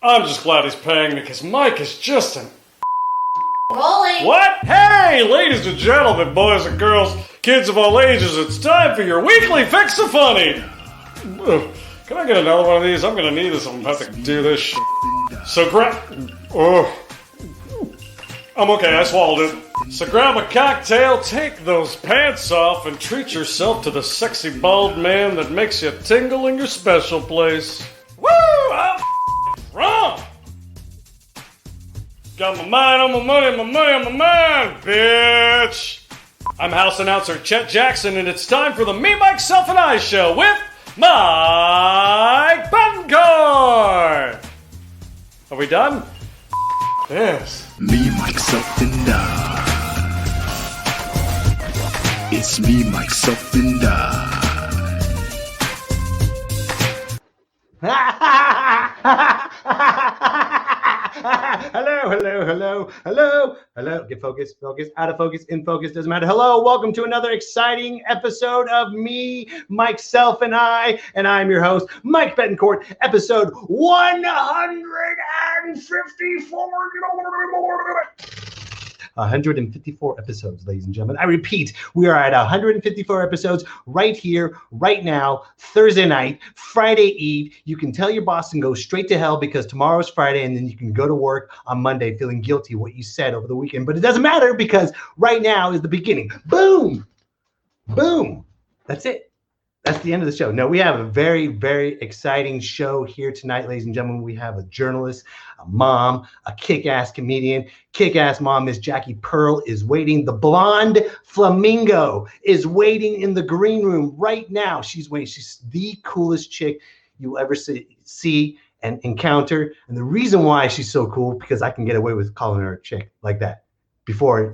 I'm just glad he's paying me because Mike is just an... Rolling. What? Hey, ladies and gentlemen, boys and girls, kids of all ages, it's time for your weekly Fix-A-Funny. Can I get another one of these? I'm gonna need this. I'm about to do this shit. So I'm okay, I swallowed it. So grab a cocktail, take those pants off, and treat yourself to the sexy bald man that makes you tingle in your special place. Woo! I'm wrong! Got my mind on my money, my money on my mind, bitch! I'm house announcer Chet Jackson, and it's time for the Me, Myself, and I show with Mike Bettencourt! Are we done? Yes. Me, myself, and I. It's me, myself, and I. Hello. Get focused, out of focus, in focus, doesn't matter. Hello, welcome to another exciting episode of Me, Myself, and I. And I'm your host, Mike Bettencourt, episode 154. 154 episodes, ladies and gentlemen. I repeat, we are at 154 episodes right here, right now, Thursday night, Friday Eve. You can tell your boss and go straight to hell because tomorrow's Friday, and then you can go to work on Monday feeling guilty what you said over the weekend. But it doesn't matter because right now is the beginning. Boom! Boom! That's it. That's the end of the show. No, we have a very, very exciting show here tonight, ladies and gentlemen. We have a journalist, a mom, a kick-ass comedian. Kick-ass mom, Miss Jacqui Pirl, is waiting. The Blonde Flamingo is waiting in the green room right now. She's waiting. She's the coolest chick you'll ever see and encounter. And the reason why she's so cool, because I can get away with calling her a chick like that. Before,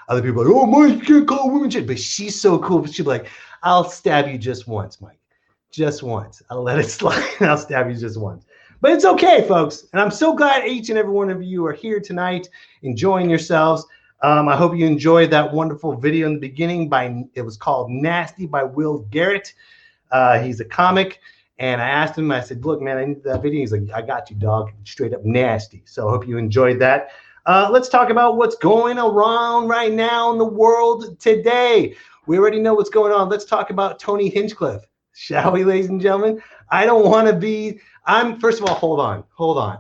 other people are like, oh, Mike, you can't call a woman chick. But she's so cool. She'll be like, I'll stab you just once, Mike. Just once. I'll let it slide. I'll stab you just once. But it's okay, folks. And I'm so glad each and every one of you are here tonight, enjoying yourselves. I hope you enjoyed that wonderful video in the beginning. It was called Nasty by Will Garrett. He's a comic. And I asked him, I said, look, man, I need that video. He's like, I got you, dog. Straight up nasty. So I hope you enjoyed that. Let's talk about what's going around right now in the world today. We already know what's going on. Let's talk about Tony Hinchcliffe, shall we, ladies and gentlemen? I don't want to be, first of all, hold on.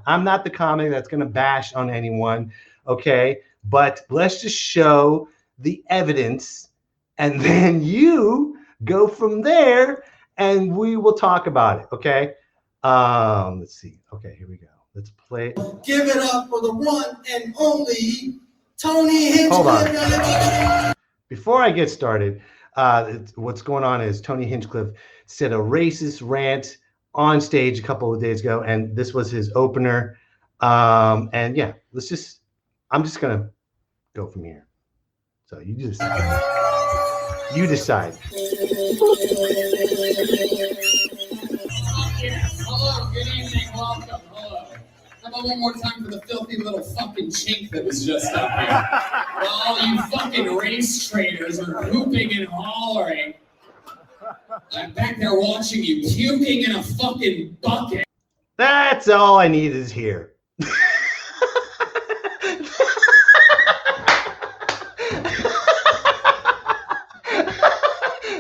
I'm not the comic that's going to bash on anyone, okay? But let's just show the evidence, and then you go from there, and we will talk about it, okay? Let's see. Okay, here we go. Let's play. Give it up for the one and only Tony Hinchcliffe. Hold on. Before I get started, what's going on is Tony Hinchcliffe said a racist rant on stage a couple of days ago, and this was his opener. And yeah, I'm just gonna go from here. So you decide. Hello, good evening, welcome, hello. How about one more time for the filthy little fucking chink that was just up here? While all you fucking race traitors are hooping and hollering, I'm back there watching you puking in a fucking bucket. That's all I need is here.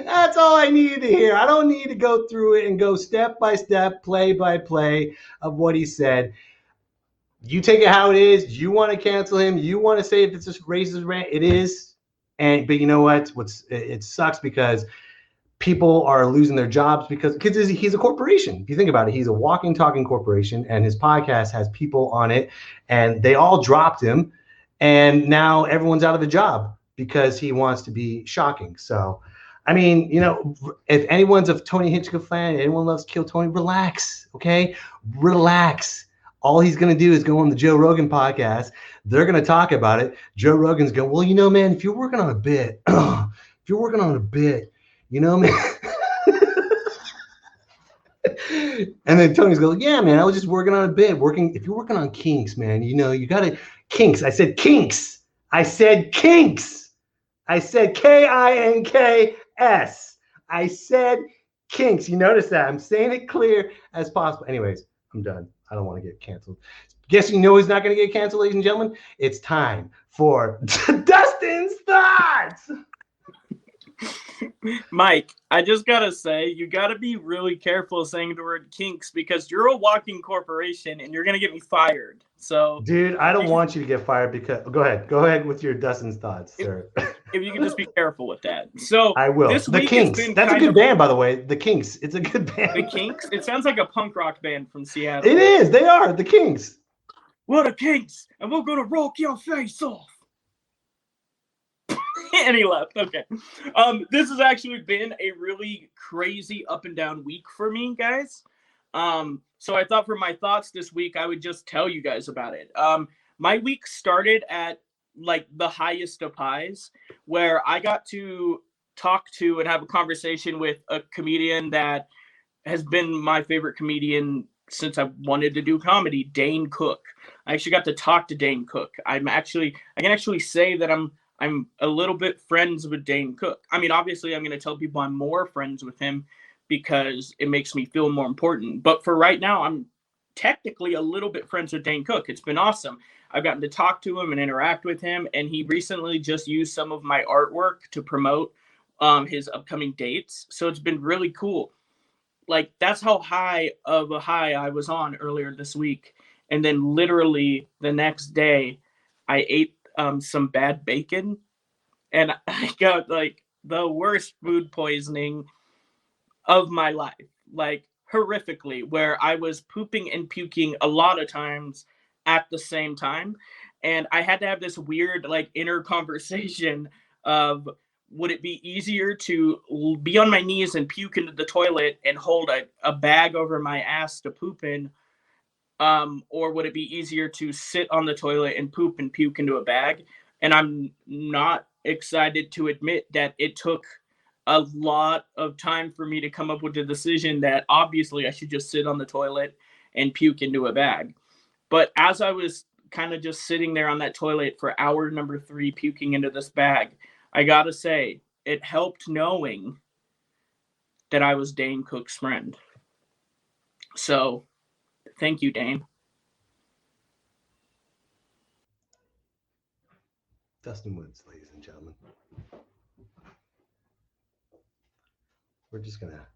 That's all I needed to hear. I don't need to go through it and go step by step, play by play of what he said. You take it how it is. You want to cancel him. You want to say if it's a racist rant, it is. But you know what? It sucks because people are losing their jobs because he's a corporation. If you think about it, he's a walking, talking corporation, and his podcast has people on it, and they all dropped him, and now everyone's out of a job because he wants to be shocking. So, I mean, if anyone's a Tony Hinchcliffe fan, anyone loves Kill Tony, relax, okay? Relax. All he's going to do is go on the Joe Rogan podcast. They're going to talk about it. Joe Rogan's going, well, man, if you're working on a bit, man, and then Tony's going, yeah, man, I was just working on a bit. If you're working on kinks, man, you got to kinks. I said kinks. I said kinks. I said Kinks. I said kinks. You notice that? I'm saying it clear as possible. Anyways, I'm done. I don't want to get canceled. Guess you know who's not going to get canceled, ladies and gentlemen? It's time for Dustin's Thoughts! Mike, I just gotta say, you gotta be really careful saying the word kinks because you're a walking corporation and you're gonna get me fired. So, dude, I don't want you to get fired because go ahead with your Dustin's Thoughts, sir. If you can just be careful with that. So I will. The Kinks. That's a good band, by the way. The Kinks. It's a good band. The Kinks. It sounds like a punk rock band from Seattle. It is. They are the Kinks. We're the Kinks, and we're gonna rock your face off. And he left. Okay. This has actually been a really crazy up and down week for me, guys. So I thought for my thoughts this week, I would just tell you guys about it. My week started at like the highest of highs, where I got to talk to and have a conversation with a comedian that has been my favorite comedian since I wanted to do comedy, Dane Cook. I actually got to talk to Dane Cook. I can actually say that I'm a little bit friends with Dane Cook. I mean, obviously, I'm going to tell people I'm more friends with him because it makes me feel more important. But for right now, I'm technically a little bit friends with Dane Cook. It's been awesome. I've gotten to talk to him and interact with him. And he recently just used some of my artwork to promote his upcoming dates. So it's been really cool. Like, that's how high of a high I was on earlier this week. And then literally the next day, I ate some bad bacon and I got like the worst food poisoning of my life, like horrifically, where I was pooping and puking a lot of times at the same time. And I had to have this weird like inner conversation of, would it be easier to be on my knees and puke into the toilet and hold a bag over my ass to poop in? Or would it be easier to sit on the toilet and poop and puke into a bag? And I'm not excited to admit that it took a lot of time for me to come up with the decision that obviously I should just sit on the toilet and puke into a bag. But as I was kind of just sitting there on that toilet for hour number 3, puking into this bag, I gotta say, it helped knowing that I was Dane Cook's friend. So, thank you, Dane. Dustin Woods, ladies and gentlemen. We're just going to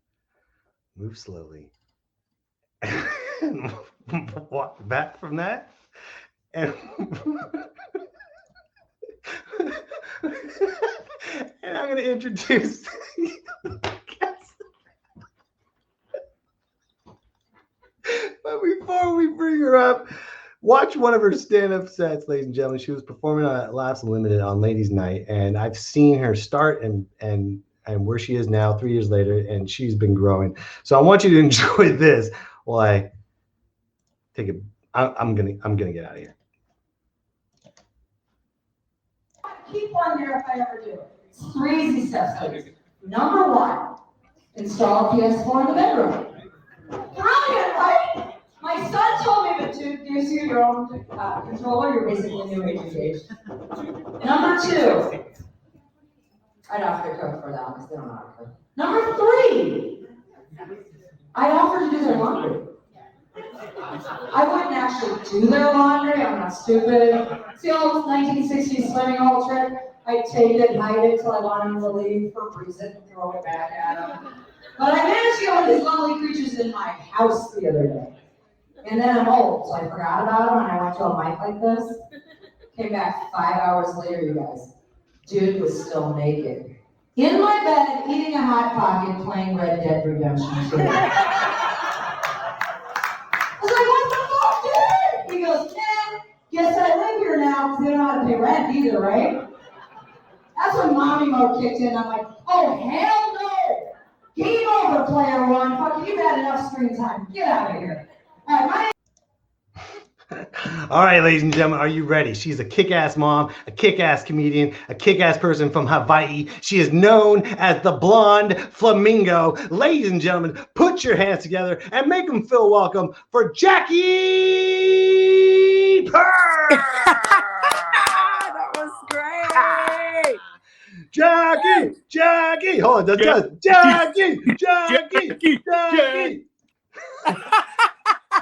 move slowly and walk back from that. And, and I'm going to introduce But before we bring her up, watch one of her stand-up sets, ladies and gentlemen. She was performing at Laughs Unlimited on Ladies Night, and I've seen her start and where she is now 3 years later, and she's been growing. So I want you to enjoy this while I take it. I'm gonna get out of here. Keep one here if I ever do it. It's 3 easy steps, please. Number 1, install a PS4 in the bedroom. Brilliant, right? My son told me that to use your own controller, you're basically a new age engaged. Number 2, I'd offer to cook for them because they don't know how to cook. Number 3, I offer to do their laundry. I wouldn't actually do their laundry, I'm not stupid. It's the old 1960s swimming hole trick. I'd take it, hide it till I wanted them to leave for a reason, and throw it back at them. But I managed to get one of these lovely creatures in my house the other day. And then I'm old, so I forgot about him, and I went to a mic like this. Came back 5 hours later, you guys. Dude was still naked. In my bed, eating a Hot Pocket, playing Red Dead Redemption 2. I was like, what the fuck, dude? He goes, man, guess I live here now, because they don't know how to pay rent either, right? That's when mommy mode kicked in. I'm like, oh, hell no! Game over, player 1. Fuck, you've had enough screen time. Get out of here. All right, All right, ladies and gentlemen, are you ready? She's a kick-ass mom, a kick-ass comedian, a kick-ass person from Hawaii. She is known as the Blonde Flamingo. Ladies and gentlemen, put your hands together and make them feel welcome for Jacqui Pirl. That was great. Jacqui. Hold on, Jacqui.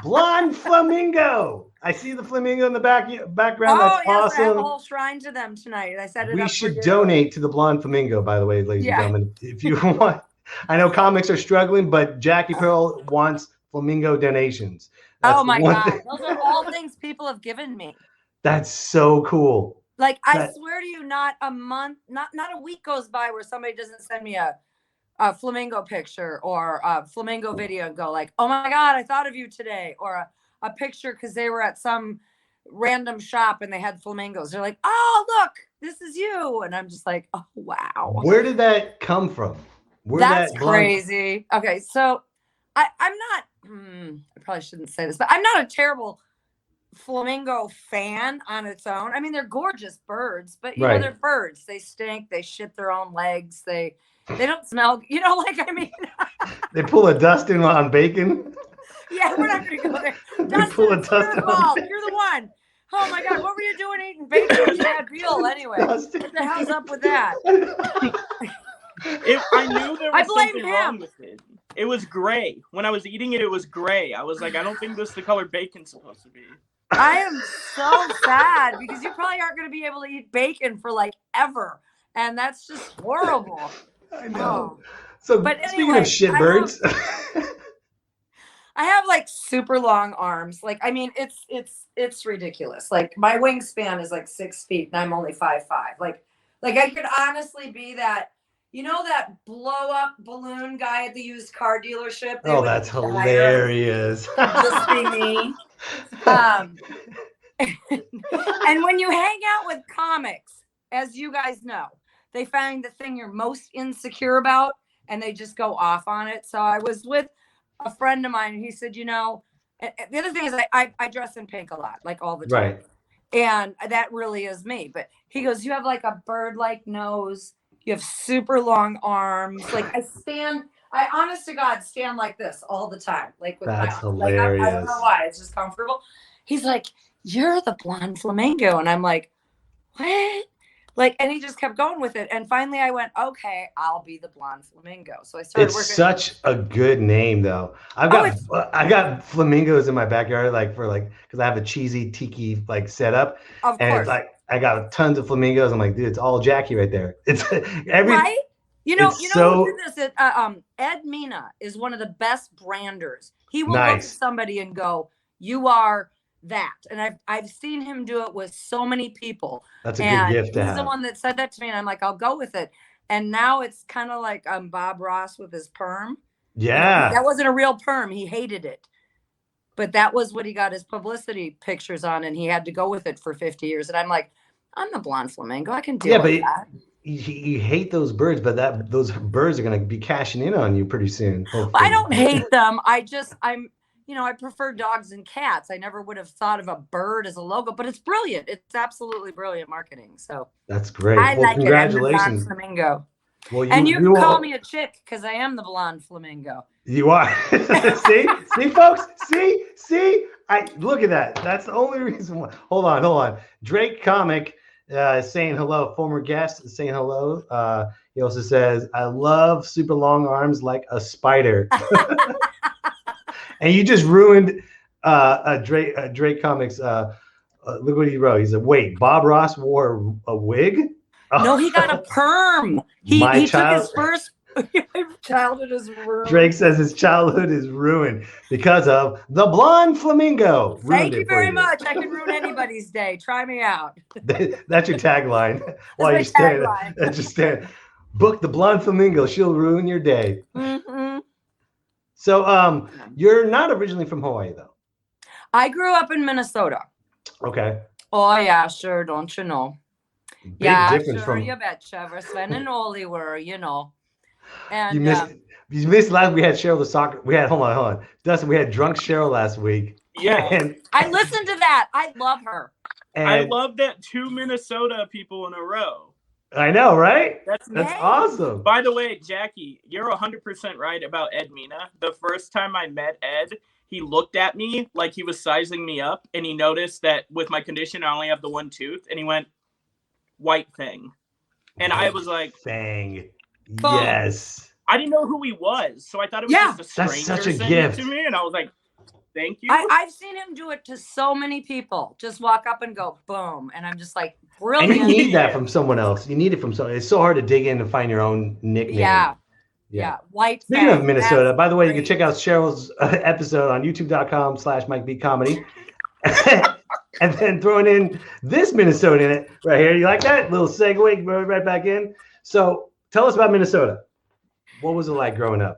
Blonde Flamingo. I see the flamingo in the background. That's yes, I have a awesome. whole shrine to them tonight. I set it We up should for you. donate to the Blonde Flamingo, by the way, ladies and gentlemen. If you want, I know comics are struggling, but Jacqui Pirl wants flamingo donations. That's Oh my God. thing. Those are all things people have given me. That's so cool. Like, I swear to you, not a month, not a week goes by where somebody doesn't send me a flamingo picture or a flamingo video and go like, oh my God, I thought of you today. Or a picture because they were at some random shop and they had flamingos. They're like, oh, look, this is you. And I'm just like, oh, wow. Where did that come from? That's crazy. Okay, so I'm not, I probably shouldn't say this, but I'm not a terrible flamingo fan on its own. I mean, they're gorgeous birds, but you know, they're birds. They stink. They shit their own legs. They don't smell, you know, like, I mean. They pull a Dustin on bacon. Yeah, we're not going to go there. Dustin, you're the one. Oh my God, what were you doing eating bacon with Jacqui Pirl anyway? Dustin. What the hell's up with that? I knew there was something him. wrong with it. It was gray. When I was eating it, it was gray. I was like, I don't think this is the color bacon's supposed to be. I am so sad because you probably aren't going to be able to eat bacon for like ever. And that's just horrible. I know. Oh. So, but speaking anyway, of shit birds. I have like super long arms. Like, I mean, it's ridiculous. Like, my wingspan is like 6 feet and I'm only 5'5". Like I could honestly be that, you know, that blow up balloon guy at the used car dealership. Oh, that's hilarious. Just be me. And when you hang out with comics, as you guys know, they find the thing you're most insecure about and they just go off on it. So I was with a friend of mine and he said, you know, the other thing is I dress in pink a lot, like all the time. Right. And that really is me. But he goes, you have like a bird-like nose. You have super long arms. Like I honest to God stand like this all the time. Like with that's my arms. hilarious. Like, I don't know why. It's just comfortable. He's like, you're the Blonde Flamingo. And I'm like, what? Like, and he just kept going with it. And finally I went, okay, I'll be the Blonde Flamingo. So I started working. It's such a good name though. I got flamingos in my backyard, because I have a cheesy tiki setup. Of and course. It's like I got tons of flamingos. I'm like, dude, it's all Jacqui right there. It's right? You know who did this? Ed Mina is one of the best branders. He will look at somebody and go, you are that. And I've seen him do it with so many people. That's a good gift to have. He's the one that said that to me and I'm like, I'll go with it. And now it's kind of like Bob Ross with his perm. Yeah. That wasn't a real perm. He hated it. But that was what he got his publicity pictures on and he had to go with it for 50 years. And I'm like, I'm the Blonde Flamingo. I can deal with that. You hate those birds, but those birds are going to be cashing in on you pretty soon. Hopefully. I don't hate them. I prefer dogs and cats. I never would have thought of a bird as a logo, but it's brilliant. It's absolutely brilliant marketing. So that's great. Congratulations. I'm the Blonde Flamingo. Well, you can call me a chick because I am the Blonde Flamingo. You are. see, folks. See. Look at that. That's the only reason why. Hold on. Drake Comic saying hello. Former guest saying hello. He also says, "I love super long arms like a spider." And you just ruined Drake Comics. Look what he wrote. He said, "Wait, Bob Ross wore a wig?" No, he got a perm. He took his first. Childhood is ruined. Drake says his childhood is ruined because of the Blonde Flamingo. Thank you very much. I can ruin anybody's day. Try me out. That's your tagline. While you're standing, that's your stand. Book the Blonde Flamingo. She'll ruin your day. Mm-hmm. So, you're not originally from Hawaii, though. I grew up in Minnesota. Okay. Oh yeah, sure. Don't you know? Big difference from you betcha. We're Sven and Oli were, you know. And you missed last. We had Cheryl the soccer. We had hold on, Dustin. We had drunk Cheryl last week. Yeah, and I listened to that. I love her. I love that 2 Minnesota people in a row. I know, right? That's awesome. By the way, Jacqui, you're 100% right about Ed Mina. The first time I met Ed, he looked at me like he was sizing me up, and he noticed that with my condition, I only have the one tooth, and he went, "White thing," and I was like, "Fang." Boom. Yes. I didn't know who he was, so I thought it was just a stranger that's such a saying gift it to me, and I was like, Thank you. I've seen him do it to so many people. Just walk up and go boom, and I'm just like, brilliant. And you need that from someone else. You need it from someone. It's so hard to dig in and find your own nickname. Yeah. White. Speaking of Minnesota, by the way, you can check out Cheryl's episode on youtube.com/MikeBComedy. And then throwing in this Minnesota in it right here. You like that? Little segue right back in. So tell us about Minnesota. What was it like growing up?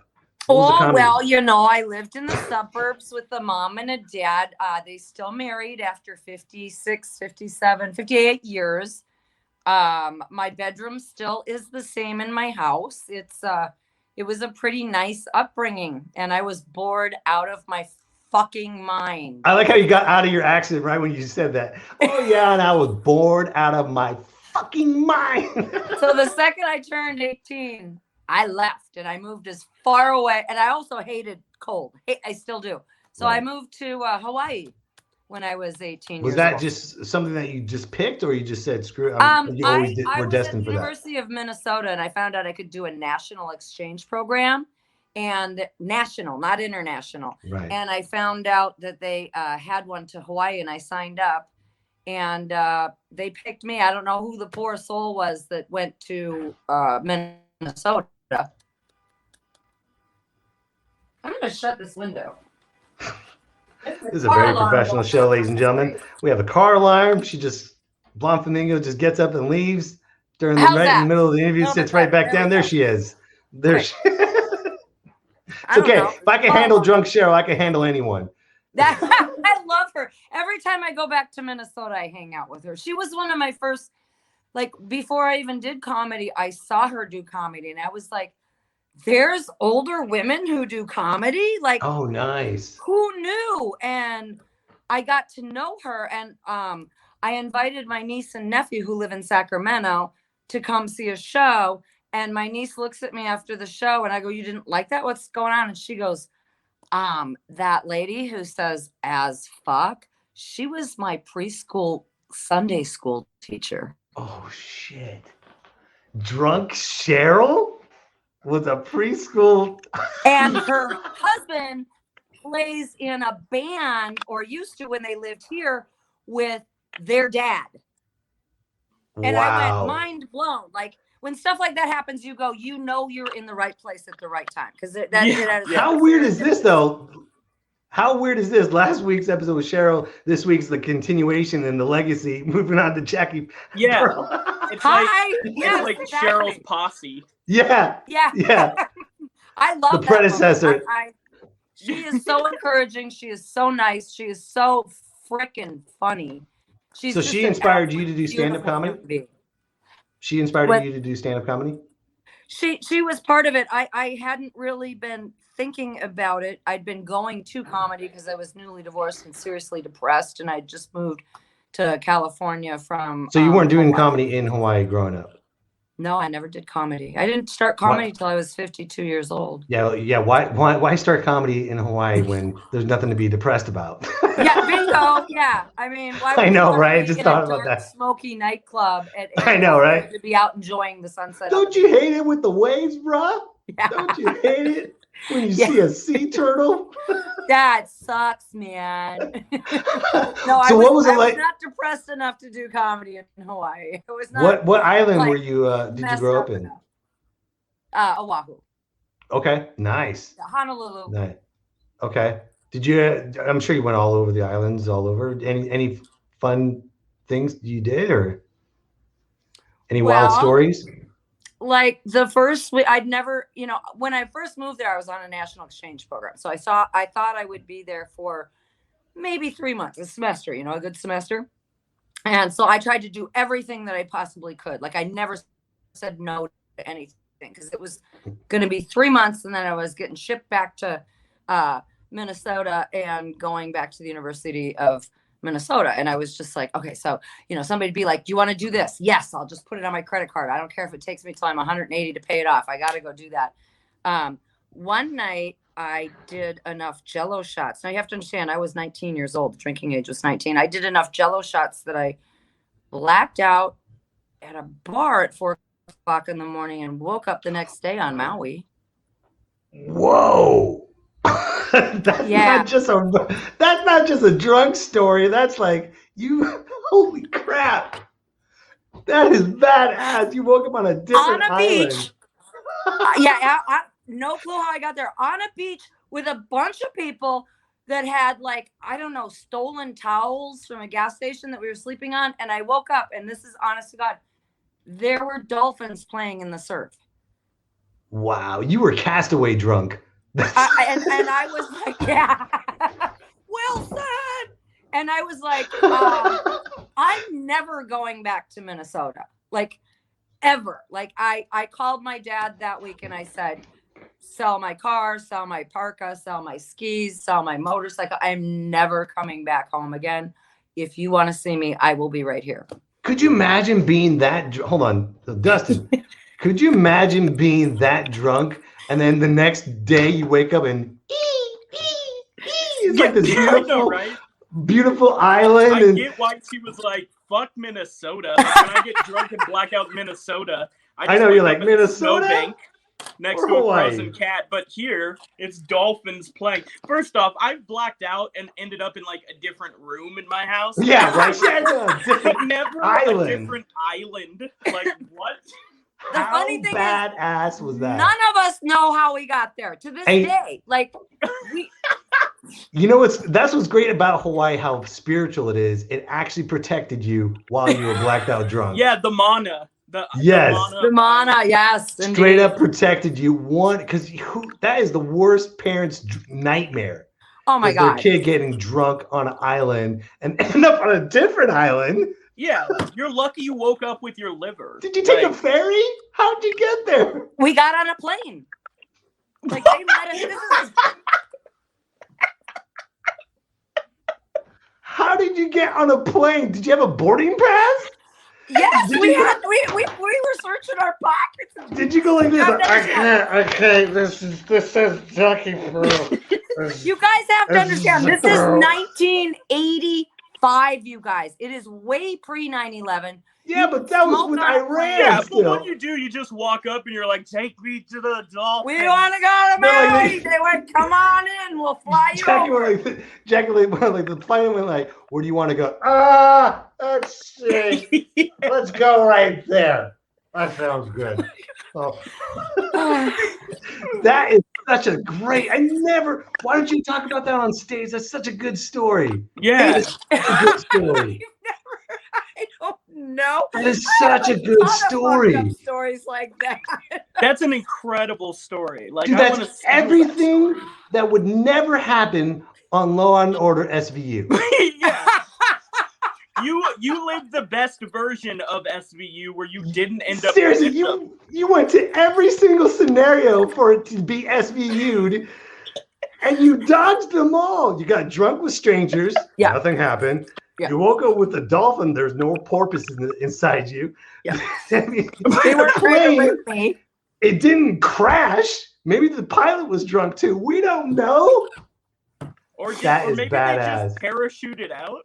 Oh, well, I lived in the suburbs with a mom and a dad. They still married after 56, 57, 58 years. My bedroom still is the same in my house. It was a pretty nice upbringing, and I was bored out of my fucking mind. I like how you got out of your accent right when you said that. Oh, yeah, and I was bored out of my fucking mind. So the second I turned 18, I left and I moved as far away. And I also hated cold. I still do. So I moved to Hawaii when I was 18 years old. Was that just something that you just picked, or you just said, screw it? You always were destined for that? I was at the University of Minnesota, and I found out I could do a national exchange program. And national, not international. Right. And I found out that they had one to Hawaii, and I signed up. And they picked me. I don't know who the poor soul was that went to Minnesota. I'm going to shut this window. This is a very professional show, ladies and gentlemen. We have a car alarm. Blonde Flamingo just gets up and leaves during in the middle of the interview, sits right back down. There she is. There she is. It's okay. If I can handle drunk Cheryl, I can handle anyone. I love her. Every time I go back to Minnesota, I hang out with her. She was one of my first, before I even did comedy, I saw her do comedy, and I was like, there's older women who do comedy? Oh, nice. Who knew? And I got to know her, and I invited my niece and nephew who live in Sacramento to come see a show. And my niece looks at me after the show, and I go, you didn't like that? What's going on? And she goes, that lady who says as fuck, she was my preschool Sunday school teacher. Oh, shit. Drunk Cheryl was a preschool. And her husband plays in a band, or used to when they lived here, with their dad. And I went mind blown. When stuff like that happens, you go, you're in the right place at the right time. Because How weird is this, though? How weird is this? Last week's episode with Cheryl. This week's the continuation and the legacy. Moving on to Jacqui. Yeah. Pirl. It's like Cheryl's posse. Yeah. I love the predecessor. She is so encouraging. She is so nice. She is so freaking funny. So she inspired you to do stand-up comedy? She inspired you to do stand-up comedy? She was part of it. I hadn't really been thinking about it. I'd been going to comedy because I was newly divorced and seriously depressed, and I just moved to California from. So you weren't doing comedy in Hawaii growing up? No, I never did comedy. I didn't start comedy till I was 52 years old. Yeah. Why start comedy in Hawaii when there's nothing to be depressed about? Yeah, bingo. Yeah, I mean, why would I know, you right? be Just in thought a about dark, that. smoky nightclub at I know, right? To be out enjoying the sunset. Don't you hate it with the waves, bro? Yeah. Don't you hate it when you see a sea turtle? That sucks, man. No, So what was it I like? was not depressed enough to do comedy in Hawaii. It was not. What island were you? Did you grow up in? Oahu. Okay, nice. Honolulu. Nice. Okay. Did you? I'm sure you went all over the islands, all over. Any fun things you did, or any wild stories? Like the first week, I'd never, when I first moved there, I was on a national exchange program. So I thought I would be there for maybe 3 months, a semester, a good semester. And so I tried to do everything that I possibly could. I never said no to anything because it was going to be 3 months. And then I was getting shipped back to Minnesota and going back to the University of Minnesota. And I was just like, okay, so, somebody'd be like, do you want to do this? Yes, I'll just put it on my credit card. I don't care if it takes me till I'm 180 to pay it off. I got to go do that. One night I did enough Jell-O shots. Now you have to understand, I was 19 years old. The drinking age was 19. I did enough Jell-O shots that I blacked out at a bar at 4 o'clock in the morning and woke up the next day on Maui. Whoa. That's not just a drunk story. That's like holy crap. That is badass. You woke up on a different island. Beach. No clue how I got there. On a beach with a bunch of people that had stolen towels from a gas station that we were sleeping on. And I woke up, and this is honest to God, there were dolphins playing in the surf. Wow, you were castaway drunk. And I was like, yeah, Wilson. And I was like, I'm never going back to Minnesota, like ever. Like I called my dad that week and I said, sell my car, sell my parka, sell my skis, sell my motorcycle. I'm never coming back home again. If you want to see me, I will be right here. Could you imagine being that? Hold on, Dustin. Could you imagine being that drunk and then the next day you wake up and it's like this beautiful island? I get why she was like, "Fuck Minnesota." Like, when I get drunk and black out Minnesota, I know you're like Minnesota. Next to a frozen cat, but here it's dolphins playing. First off, I've blacked out and ended up in like a different room in my house. Yeah, right. Never a different island. Like what? The funny thing badass was that? None of us know how we got there to this day. Like we. You know that's what's great about Hawaii, how spiritual it is. It actually protected you while you were blacked out drunk. Yeah, the mana. The mana, yes. Straight up protected you. Because that is the worst parent's nightmare. Oh my God. Their kid getting drunk on an island and end up on a different island. Yeah, you're lucky you woke up with your liver. Did you take a ferry? How'd you get there? We got on a plane. Like they met us. How did you get on a plane? Did you have a boarding pass? Yes, we were searching our pockets. Did you go like this? Okay, this is Jacqui Pirl. You guys have to understand, this is 1985, you guys. It is way pre 9/11. Yeah, but that was with Iran. Yeah, but what you do, you just walk up and you're like, take me to the dolphins. We want to go to Maui. They went, come on in, we'll fly you over. Jacqui the plane went like, where do you want to go? Let's see. Let's go right there. That sounds good. Oh. That is such a great. Why don't you talk about that on stage? That's such a good story. Yeah. It's a good story. I don't know. That is such a good story. Stories like that. That's an incredible story. Like, dude, that's everything that would never happen on Law and Order SVU. Yeah. You lived the best version of SVU where you didn't end up. Seriously, you went to every single scenario for it to be SVU'd, and you dodged them all. You got drunk with strangers. Yeah. Nothing happened. Yeah. You woke up with a dolphin. There's no porpoise inside you. Yeah. They were trying to rape me. It didn't crash. Maybe the pilot was drunk too. We don't know. Or maybe badass. they just parachuted out.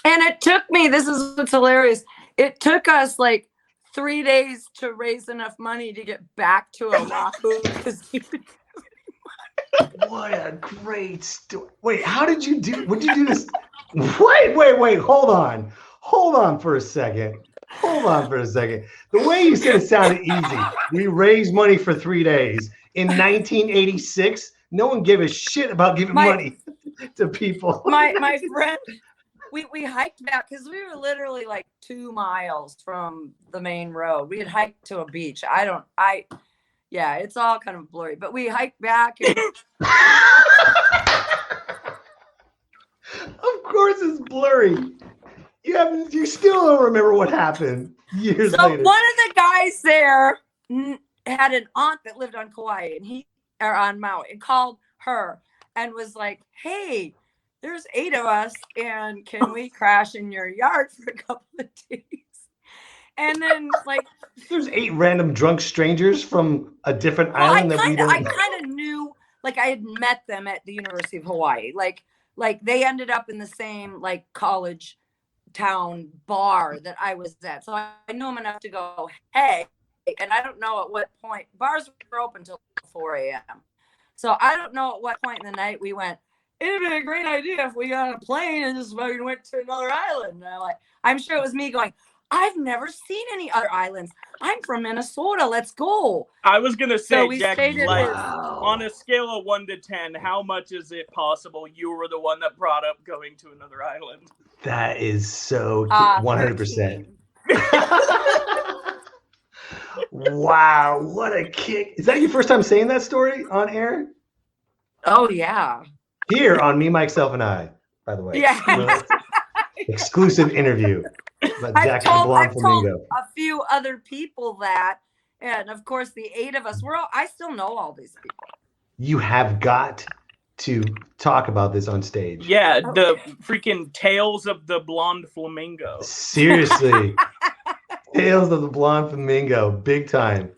And it took me, this is what's hilarious. It took us like 3 days to raise enough money to get back to Oahu. What a great story. Wait, how did you do? Would you do this? Wait. Hold on for a second. The way you said it sounded easy. We raised money for 3 days. In 1986, no one gave a shit about giving money to people. My friend, we hiked back because we were literally like 2 miles from the main road. We had hiked to a beach. Yeah, it's all kind of blurry, but we hiked back. And of course it's blurry. You still don't remember what happened years later. One of the guys there had an aunt that lived on Kauai on Maui, and called her and was like, hey, there's 8 of us, and can we crash in your yard for a couple of days? And then, like, there's 8 random drunk strangers from a different island that we don't know. I kind of knew, like, I had met them at the University of Hawaii. Like they ended up in the same like college town bar that I was at, so I knew them enough to go, hey. And I don't know at what point bars were open till 4 a.m. So I don't know at what point in the night we went, it'd be a great idea if we got on a plane and just fucking went to another island. And I'm sure it was me going, I've never seen any other islands. I'm from Minnesota. Let's go. I was going to say, So Jacqui, like, on a scale of 1 to 10, how much is it possible you were the one that brought up going to another island? That is so 100%. Wow, what a kick. Is that your first time saying that story on air? Oh, yeah. Here on Me, Myself, and I, by the way. Yeah. Exclusive interview about Jacqui I've Blonde told Flamingo. a few other people that, and of course the 8 of us, I still know all these people. You have got to talk about this on stage. Yeah, the freaking Tales of the Blonde Flamingo. Seriously. Tales of the Blonde Flamingo, big time.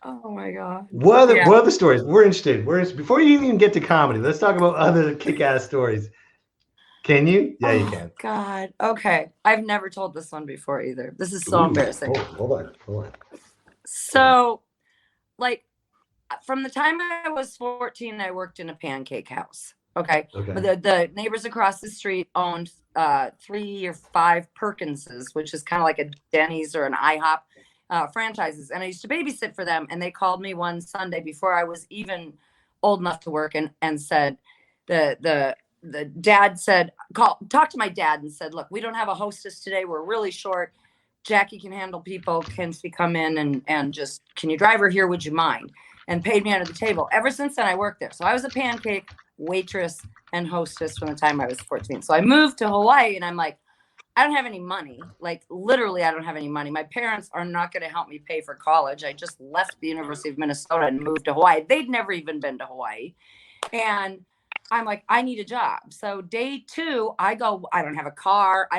Oh my God. What other stories? We're interested. Before you even get to comedy, let's talk about other kick-ass stories. Can you? Yeah, you can. God. Okay. I've never told this one before either. This is so embarrassing. Hold on. So, like, from the time I was 14, I worked in a pancake house. Okay. The neighbors across the street owned 3 or 5 Perkinses, which is kind of like a Denny's or an IHOP franchises. And I used to babysit for them. And they called me one Sunday before I was even old enough to work and said, the dad said, talk to my dad and said, look, we don't have a hostess today. We're really short. Jacqui can handle people. Can she come in and just, can you drive her here? Would you mind? And paid me under the table. Ever since then, I worked there. So I was a pancake waitress and hostess from the time I was 14. So I moved to Hawaii and I'm like, I don't have any money. Like literally, I don't have any money. My parents are not going to help me pay for college. I just left the University of Minnesota and moved to Hawaii. They'd never even been to Hawaii. And I'm like, I need a job. So day 2, I go, I don't have a car.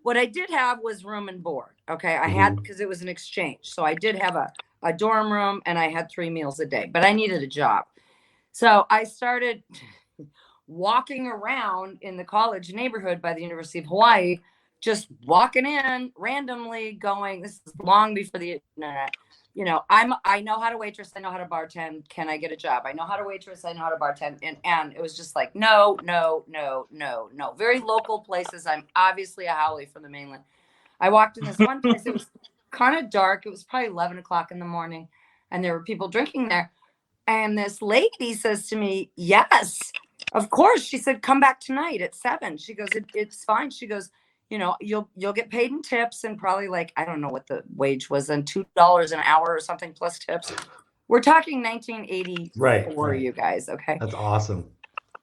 What I did have was room and board. Okay. I had, because it was an exchange. So I did have a dorm room and I had 3 meals a day, but I needed a job. So I started walking around in the college neighborhood by the University of Hawaii, just walking in randomly going, this is long before the internet. You know, I know how to waitress. I know how to bartend. Can I get a job? I know how to waitress. I know how to bartend. And it was just like, no. Very local places. I'm obviously a haole from the mainland. I walked in this one place. It was kind of dark. It was probably 11 o'clock in the morning. And there were people drinking there. And this lady says to me, yes, of course. She said, come back tonight at 7. She goes, it's fine. She goes, you know, you'll get paid in tips and probably like, I don't know what the wage was then, $2 an hour or something plus tips. We're talking 1984, right. You guys. Okay. That's awesome.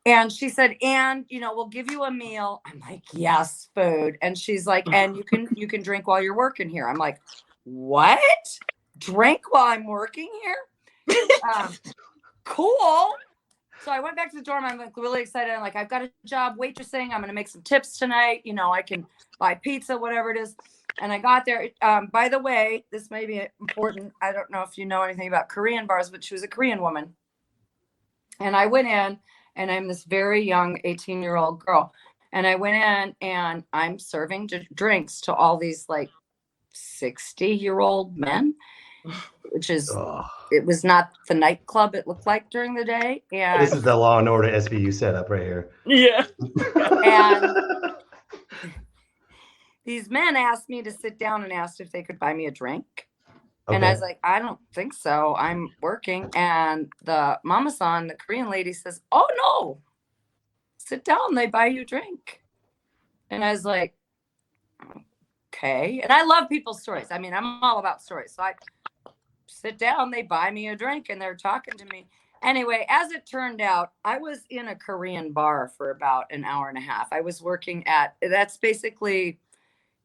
And she said, and, you know, we'll give you a meal. I'm like, yes, food. And she's like, and you can drink while you're working here. I'm like, what? Drink while I'm working here? Cool. So I went back to the dorm. I'm like really excited. I'm like, I've got a job waitressing. I'm going to make some tips tonight. You know, I can buy pizza, whatever it is. And I got there. By the way, this may be important. I don't know if you know anything about Korean bars, but she was a Korean woman. And I went in and I'm this very young 18-year-old girl. And I went in and I'm serving drinks to all these like 60-year-old men, which is, it was not the nightclub it looked like during the day. And this is the Law and Order SVU setup right here. Yeah. And these men asked me to sit down and asked if they could buy me a drink. Okay. And I was like, I don't think so. I'm working. And the mama-san, the Korean lady, says, oh, no, sit down. They buy you a drink. And I was like, okay. And I love people's stories. I mean, I'm all about stories. So I sit down, they buy me a drink, and they're talking to me. Anyway, as it turned out, I was in a Korean bar for about an hour and a half. I was working that's basically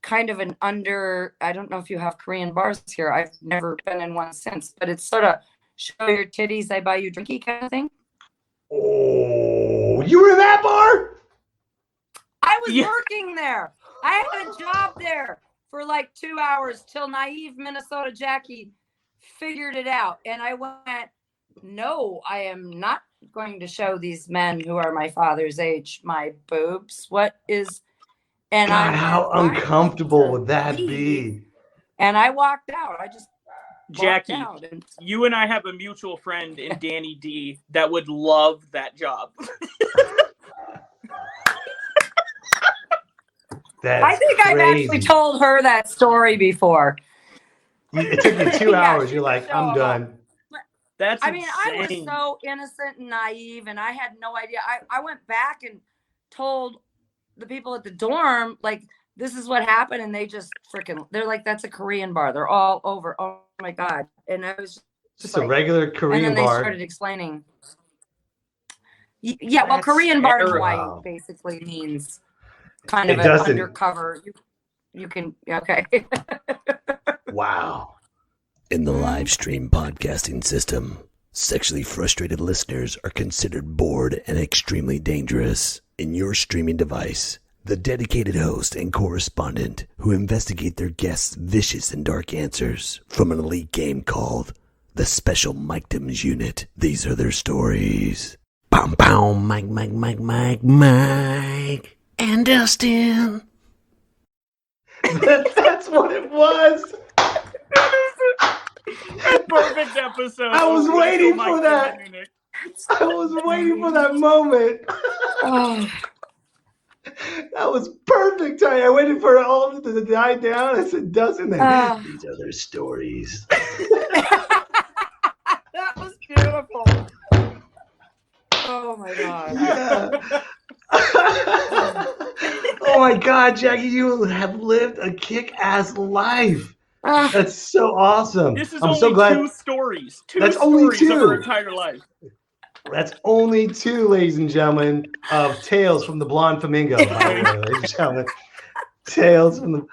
kind of I don't know if you have Korean bars here. I've never been in one since, but it's sort of show your titties, I buy you drinky kind of thing. Oh, you were in that bar? I was working there. I had a job there for like 2 hours till naive Minnesota Jacqui figured it out. And I went, no, I am not going to show these men who are my father's age my boobs. What is... And God, how uncomfortable would that be? And I walked out. I just Jacqui, out. And you and I have a mutual friend in Danny D that would love that job. I think I've actually told her that story before. It took you 2 hours. You're like, I'm done. That's I mean, insane. I was so innocent and naive, and I had no idea. I went back and told the people at the dorm, like, this is what happened, and they just they're like, that's a Korean bar. They're all over. Oh my God. And I was just like, a regular Korean bar. And then they started explaining. Yeah, well, Korean bar in Hawaii basically means kind of an undercover. You can, okay. Wow. In the live stream podcasting system, sexually frustrated listeners are considered bored and extremely dangerous. In your streaming device, the dedicated host and correspondent who investigate their guests' vicious and dark answers from an elite game called the Special Mikedoms Unit. These are their stories. Pow pow, Mike, and Dustin. That's what it was. Perfect episode. I was waiting for that. I was waiting for that moment. That was perfect. I waited for it all to die down. I said, Dustin, these are their stories. That was beautiful. Oh my God. Yeah. Oh my God, Jacqui, you have lived a kick-ass life. That's so awesome. This is I'm only so glad. two stories. That's only two of her entire life. That's only two, ladies and gentlemen, of Tales from the Blonde Flamingo. By the way, ladies and gentlemen. Tales from the.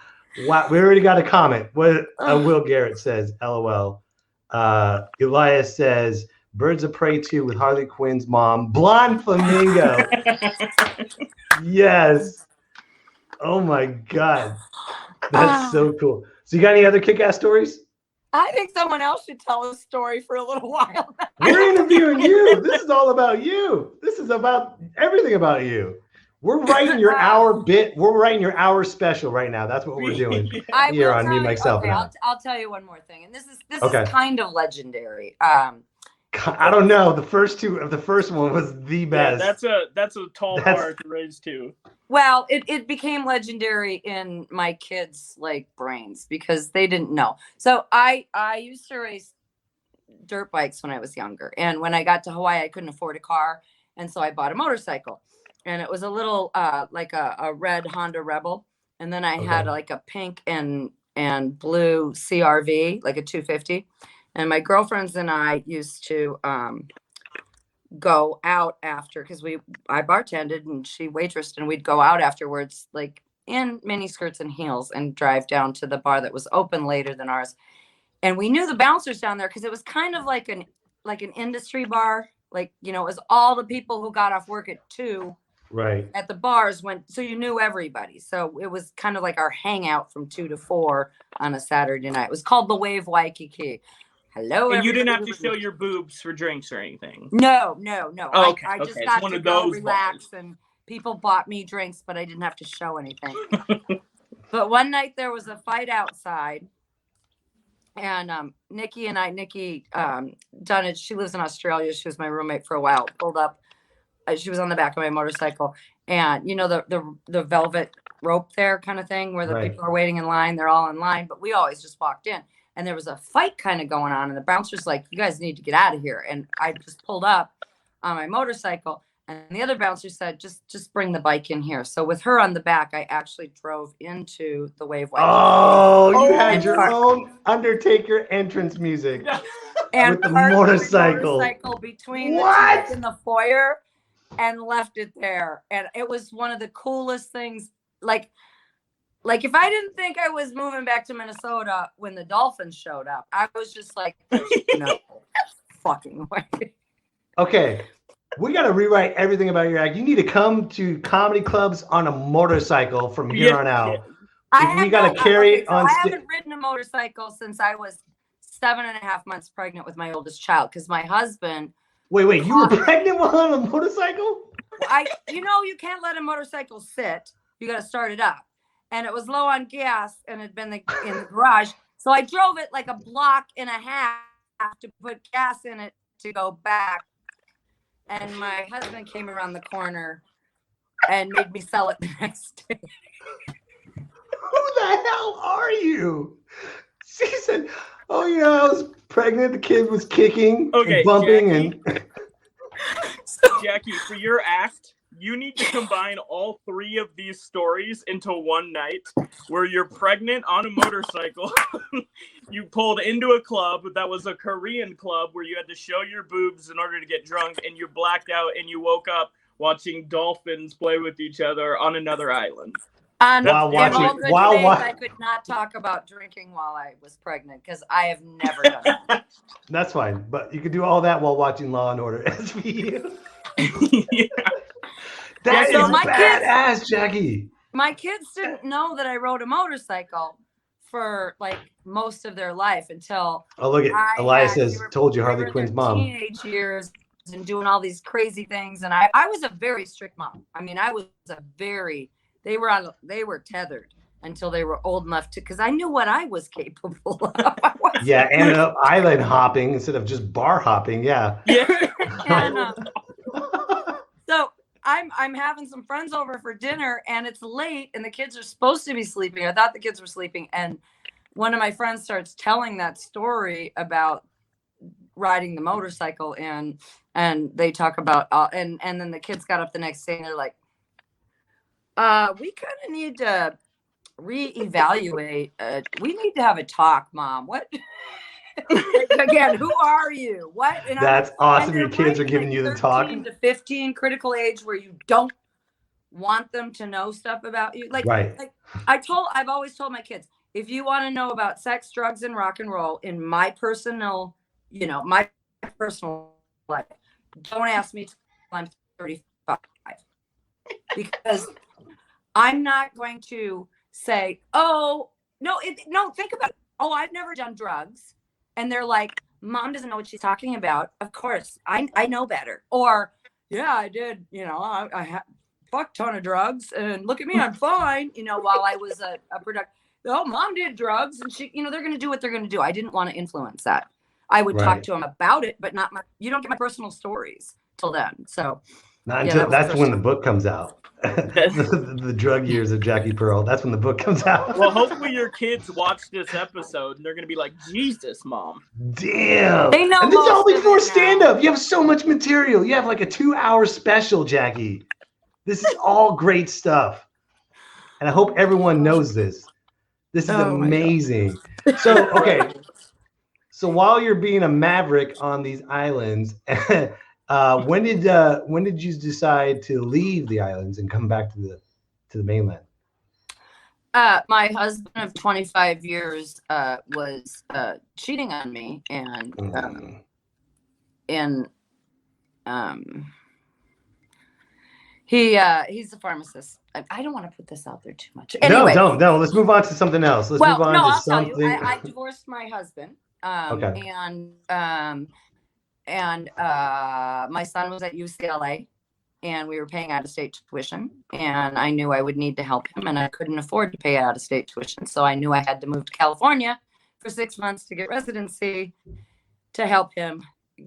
Wow, we already got a comment. What Will Garrett says, LOL. Elias says, Birds of Prey 2 with Harley Quinn's mom, Blonde Flamingo. Yes. Oh my God. That's so cool. So you got any other kick-ass stories? I think someone else should tell a story for a little while. We're interviewing you. This is all about you. This is about everything about you. We're writing your hour bit. We're writing your hour special right now. That's what we're doing here on Me, Myself, and I. I'll tell you one more thing, and this is kind of legendary. I don't know. The first one was the best. Yeah, that's a tall bar to raise too. Well, it became legendary in my kids' brains because they didn't know. So I used to race dirt bikes when I was younger, and when I got to Hawaii, I couldn't afford a car, and so I bought a motorcycle, and it was a little like a red Honda Rebel, and then I had like a pink and blue CRV, like a 250. And my girlfriends and I used to go out after, because I bartended and she waitressed, and we'd go out afterwards, like in mini skirts and heels, and drive down to the bar that was open later than ours. And we knew the bouncers down there because it was kind of like an industry bar. Like, it was all the people who got off work at 2 right at the bars so you knew everybody. So it was kind of like our hangout from 2 to 4 on a Saturday night. It was called the Wave Waikiki. Hello, and you didn't have to show your boobs for drinks or anything. No. Oh, okay. I just got to go relax, and people bought me drinks, but I didn't have to show anything. But one night there was a fight outside, and Nikki Dunnage, she lives in Australia. She was my roommate for a while. Pulled up. She was on the back of my motorcycle, and the velvet rope there kind of thing where the people are waiting in line. They're all in line, but we always just walked in. And there was a fight kind of going on, and the bouncer's like, you guys need to get out of here. And I just pulled up on my motorcycle, and the other bouncer said, just bring the bike in here. So with her on the back, I actually drove into the Wave Waikiki. Oh, you had your own Undertaker entrance music. And with the motorcycle. Between the two in the foyer, and left it there. And it was one of the coolest things. Like if I didn't think I was moving back to Minnesota when the Dolphins showed up, I was just like, no fucking way. Okay. We got to rewrite everything about your act. You need to come to comedy clubs on a motorcycle from here on out. We got to carry it on. I haven't ridden a motorcycle since I was 7.5 months pregnant with my oldest child, because my husband. Wait, you were pregnant while on a motorcycle? You can't let a motorcycle sit. You got to start it up. And it was low on gas, and had been in the garage. So I drove it like a block and a half to put gas in it to go back. And my husband came around the corner and made me sell it the next day. Who the hell are you? She said, oh, yeah, I was pregnant. The kid was kicking and bumping. Jacqui. Jacqui, for your act, you need to combine all three of these stories into one night where you're pregnant on a motorcycle. You pulled into a club that was a Korean club where you had to show your boobs in order to get drunk, and you blacked out and you woke up watching dolphins play with each other on another island. I could not talk about drinking while I was pregnant because I have never done that. That's fine, but you could do all that while watching Law and Order SVU. Yeah. That is badass, Jacqui. My kids didn't know that I rode a motorcycle for like most of their life until. Oh, look at Elias says, "Told you, Harley Quinn's mom." Teenage years and doing all these crazy things, and I was a very strict mom. I mean, I was a very. They were tethered until they were old enough to, because I knew what I was capable of. Yeah, and island hopping instead of just bar hopping. Yeah. And, so I'm having some friends over for dinner, and it's late, and the kids are supposed to be sleeping. I thought the kids were sleeping, and one of my friends starts telling that story about riding the motorcycle, and they talk about and then the kids got up the next day, and they're like, we kind of need to reevaluate. We need to have a talk, Mom. What? Again, who are you? What? And that's awesome. Your kids are giving you the talk. 13 to 15, critical age where you don't want them to know stuff about you. Like I've always told my kids, if you want to know about sex, drugs, and rock and roll in my personal, my personal life, don't ask me till I'm 35, because I'm not going to say, oh, no, think about it. Oh, I've never done drugs. And they're like, Mom doesn't know what she's talking about. Of course, I know better. Or, yeah, I did, I had a fuck ton of drugs, and look at me, I'm fine, while I was a product. Oh, Mom did drugs, and she, they're going to do what they're going to do. I didn't want to influence that. I would talk to them about it, but you don't get my personal stories till then. So. Not until that's when the book comes out. the drug years of Jacqui Pirl. That's when the book comes out. Well, hopefully your kids watch this episode and they're going to be like, Jesus, Mom. Damn. They know. And this is all before stand-up. You have so much material. You have like a 2-hour special, Jacqui. This is all great stuff. And I hope everyone knows this. This is amazing. So, okay. So while you're being a maverick on these islands, when did you decide to leave the islands and come back to the mainland? My husband of 25 years was cheating on me, and he's a pharmacist. I don't want to put this out there too much. Anyway, no. Let's move on to something else. I'll tell you. I divorced my husband. Okay. And my son was at UCLA, and we were paying out-of-state tuition, and I knew I would need to help him, and I couldn't afford to pay out-of-state tuition, so I knew I had to move to California for 6 months to get residency to help him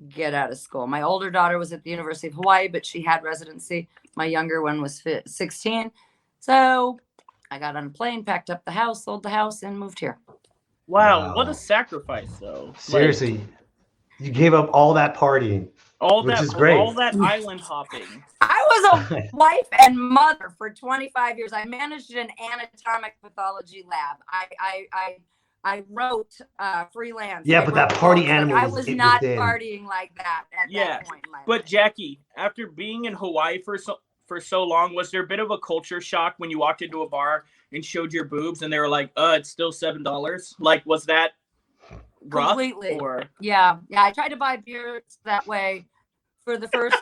get out of school. My older daughter was at the University of Hawaii, but she had residency. My younger one was 16, so I got on a plane, packed up the house, sold the house, and moved here. Wow. What a sacrifice, though. Seriously. You gave up all that partying, which is great. All that island hopping. I was a wife and mother for 25 years. I managed an anatomic pathology lab. I wrote freelance. Yeah, but that party animal. I was not partying like that at that point in my life. But Jacqui, after being in Hawaii for so long, was there a bit of a culture shock when you walked into a bar and showed your boobs and they were like, it's still $7? Like, was that rough? Completely. Yeah. I tried to buy beers that way for the first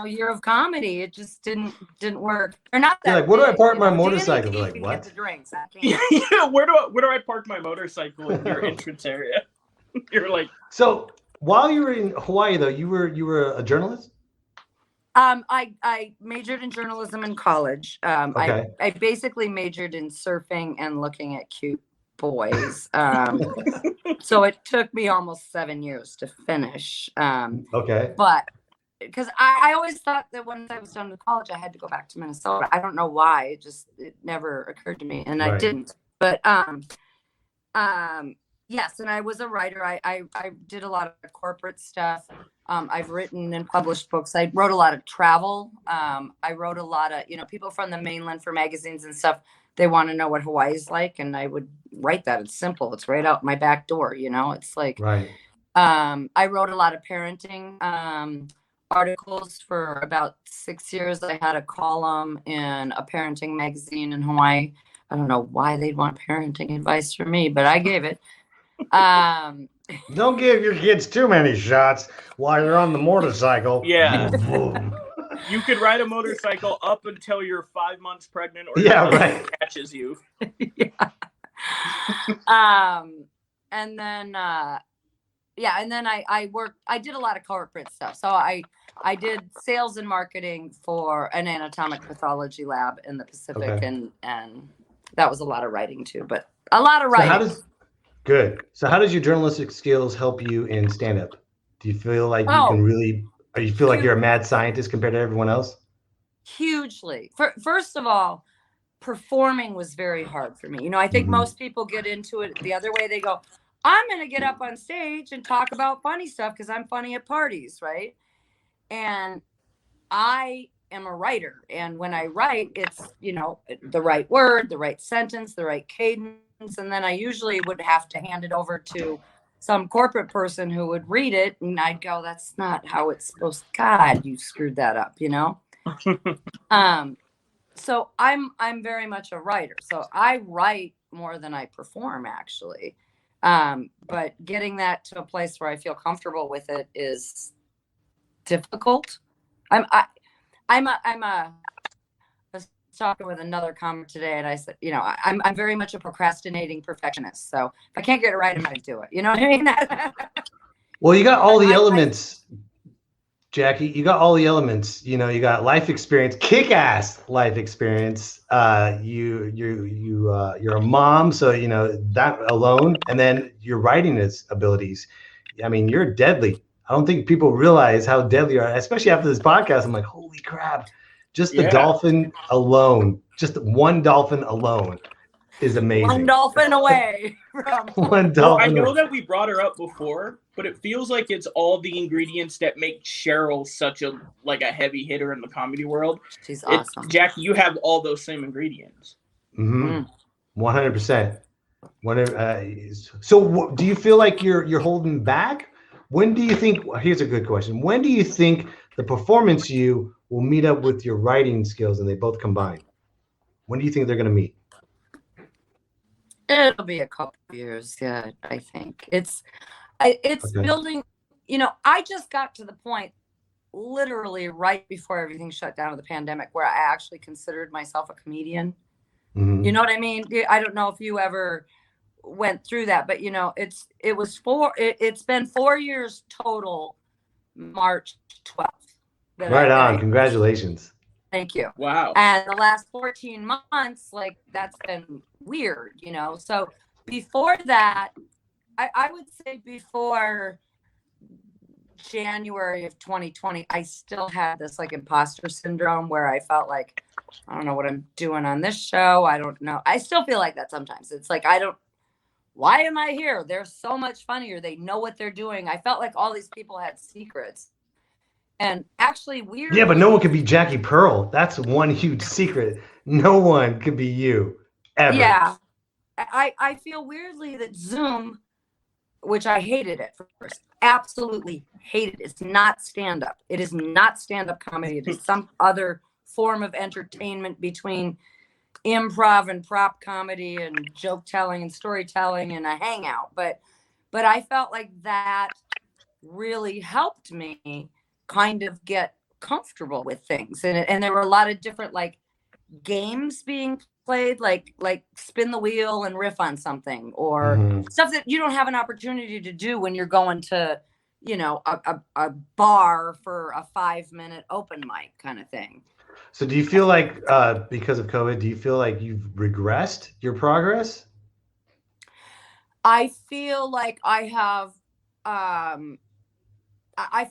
year of comedy. It just didn't work. Or not that. Like, where do I park my motorcycle? They're like, what? Get the drinks. I can't. Yeah, where do I park my motorcycle in your entrance area? You're like. So while you were in Hawaii, though, you were a journalist? I majored in journalism in college. Okay. I basically majored in surfing and looking at cute boys. So it took me almost 7 years to finish. Okay. But because I always thought that once I was done with college, I had to go back to Minnesota. I don't know why. It never occurred to me, and I didn't. But yes, and I was a writer. I did a lot of corporate stuff. I've written and published books. I wrote a lot of travel. I wrote a lot of, people from the mainland for magazines and stuff. They want to know what Hawaii's like, and I would write that. It's simple. It's right out my back door. It's like, right. I wrote a lot of parenting articles for about 6 years. I had a column in a parenting magazine in Hawaii. I don't know why they'd want parenting advice from me, but I gave it. Don't give your kids too many shots while you're on the motorcycle. Yeah. You could ride a motorcycle up until you're 5 months pregnant, or catches you. Yeah. And then I worked. I did a lot of corporate stuff. So I did sales and marketing for an anatomic pathology lab in the Pacific, and that was a lot of writing too. But a lot of writing. So how does your journalistic skills help you in stand-up? Do you feel like you can really? Or you feel like you're a mad scientist compared to everyone else? Hugely. First of all, performing was very hard for me. I think most people get into it the other way. They go, I'm going to get up on stage and talk about funny stuff because I'm funny at parties, right? And I am a writer. And when I write, it's, the right word, the right sentence, the right cadence. And then I usually would have to hand it over to some corporate person who would read it, and I'd go, that's not how it's supposed to. God, you screwed that up, So I'm very much a writer. So I write more than I perform, actually. But getting that to a place where I feel comfortable with it is difficult. I was talking with another comic today, and I said, I'm very much a procrastinating perfectionist. So if I can't get it right, I'm going to do it. You know what I mean? Well, you got all the elements, Jacqui. You got all the elements. You got life experience, kick-ass life experience. You're a mom, so that alone, and then your writing abilities. I mean, you're deadly. I don't think people realize how deadly you are, especially after this podcast. I'm like, holy crap. Just the dolphin alone, just one dolphin alone is amazing. One dolphin away. One dolphin. I know that we brought her up before, but it feels like it's all the ingredients that make Cheryl such a heavy hitter in the comedy world. She's awesome. Jacqui, you have all those same ingredients. 100%. So do you feel like you're holding back? When do you think, here's a good question. When do you think the performance you will meet up with your writing skills and they both combine? When do you think they're going to meet? It'll be a couple of years. Yeah, I think it's building, I just got to the point literally right before everything shut down with the pandemic where I actually considered myself a comedian. You know what I mean? I don't know if you ever went through that, but it's been 4 years total, March 12th. Right on. Congratulations. Thank you. Wow. And the last 14 months, that's been weird, So before that, I would say before January of 2020, I still had this imposter syndrome where I felt like, I don't know what I'm doing on this show. I don't know. I still feel like that sometimes. It's like, why am I here? They're so much funnier. They know what they're doing. I felt like all these people had secrets. And actually weird. Yeah, but no one could be Jacqui Pirl. That's one huge secret. No one could be you ever. Yeah. I feel weirdly that Zoom, which I hated at first, absolutely hated. It's not stand-up. It is not stand-up comedy. It is some other form of entertainment between improv and prop comedy and joke telling and storytelling and a hangout. But I felt like that really helped me kind of get comfortable with things. And there were a lot of different games being played, like spin the wheel and riff on something, or stuff that you don't have an opportunity to do when you're going to, a bar for a 5-minute open mic kind of thing. So do you feel like, because of COVID, do you feel like you've regressed your progress? I feel like I have, I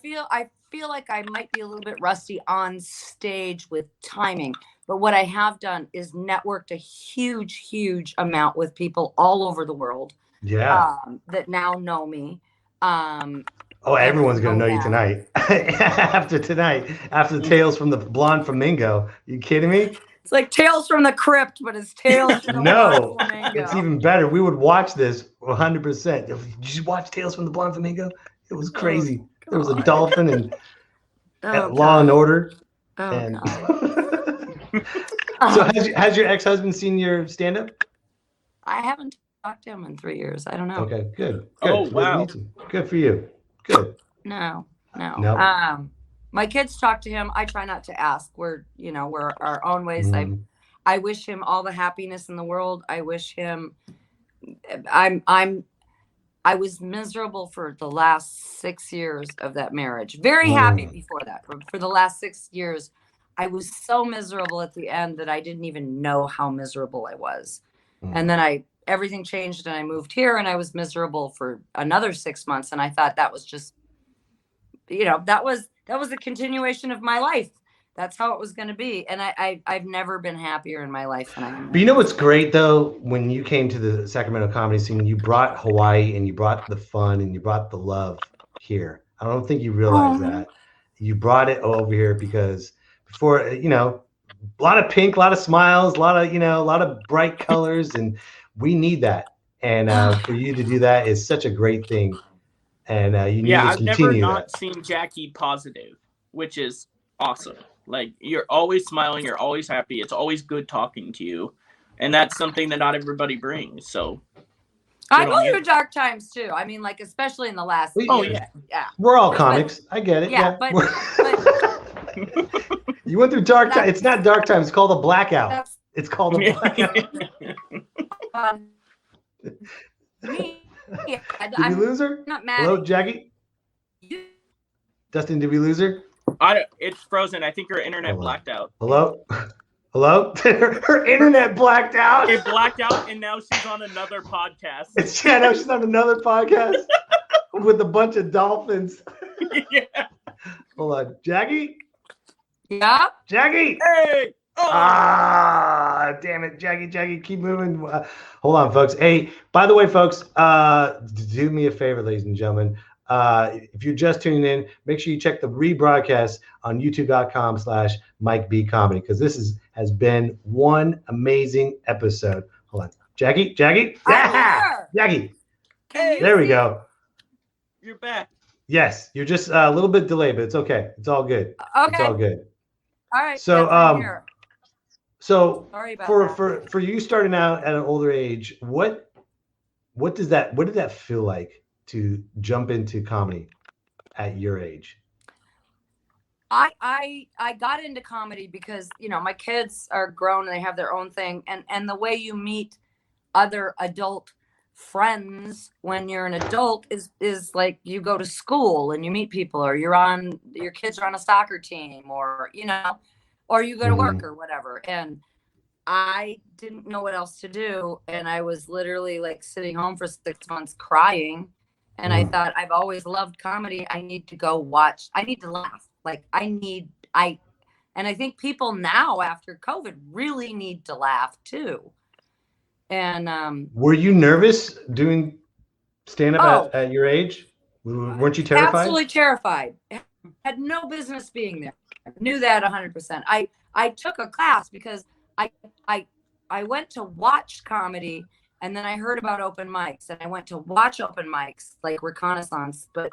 feel like I might be a little bit rusty on stage with timing, but what I have done is networked a huge amount with people all over the world. Yeah. That now know me. Oh, everyone's going to know you tonight. After the Tales from the Blonde Flamingo. You kidding me? It's like Tales from the Crypt, but it's Tales from the No, Blonde Flamingo. It's even better. We would watch this 100%. Did you watch Tales from the Blonde Flamingo? It was crazy. There was a dolphin and Law and Order. Oh, and God. So has your ex-husband seen your stand-up? I haven't talked to him in 3 years. I don't know. Okay, good. Oh, wow. Good for you. Good. No. Nope. My kids talk to him. I try not to ask. We're our own ways. I wish him all the happiness in the world. I wish him. I was miserable for the last 6 years of that marriage. Very happy before that. For the last 6 years, I was so miserable at the end that I didn't even know how miserable I was. And then everything changed and I moved here and I was miserable for another 6 months. And I thought that was just, that was a continuation of my life. That's how it was going to be. And I've never been happier in my life than I am. But you know what's great though? When you came to the Sacramento comedy scene, you brought Hawaii and you brought the fun and you brought the love here. I don't think you realize that. You brought it over here because before, a lot of pink, a lot of smiles, a lot of bright colors, and we need that. And for you to do that is such a great thing. And you need to I've continue never not that. seen Jacqui positive, which is awesome. Like, you're always smiling, you're always happy, it's always good talking to you, and that's something that not everybody brings. So I go through dark times too. I mean, like, especially in the last. Yeah. We're all comics. I get it. Yeah, but you went through dark times. It's not dark times. It's called a blackout. It's called a blackout. Did we lose her? Not mad. Hello, Jacqui? Dustin, did we lose her? It's frozen. I think her internet blacked out. Hello? Her internet blacked out. It blacked out, and now she's on another podcast. Now she's on another podcast with a bunch of dolphins. Yeah. Hold on. Jacqui? Yeah? Jacqui! Hey! Oh! Damn it. Jacqui, keep moving. Hold on, folks. Hey, by the way, folks, do me a favor, ladies and gentlemen. If you're just tuning in, make sure you check the rebroadcast on youtube.com/MikeBComedy, because this has been one amazing episode. Hold on. Jacqui? Yeah! Jacqui. Hey, there we go. You're back. Yes, you're just a little bit delayed, but it's okay. It's all good. Okay. It's all good. All right. So, so sorry about for you starting out at an older age, what did that feel like to jump into comedy at your age? I got into comedy because, my kids are grown and they have their own thing. And the way you meet other adult friends when you're an adult is like you go to school and you meet people, or your kids are on a soccer team, or or you go to work or whatever. And I didn't know what else to do, and I was literally like sitting home for 6 months crying, and I thought, I've always loved comedy. I need to go watch. I need to laugh. Like and I think people now after COVID really need to laugh too. And were you nervous doing stand-up at your age? Weren't you terrified? Absolutely terrified. Had no business being there. Knew that 100%. I took a class because I went to watch comedy, and then I heard about open mics, and I went to watch open mics like Reconnaissance, but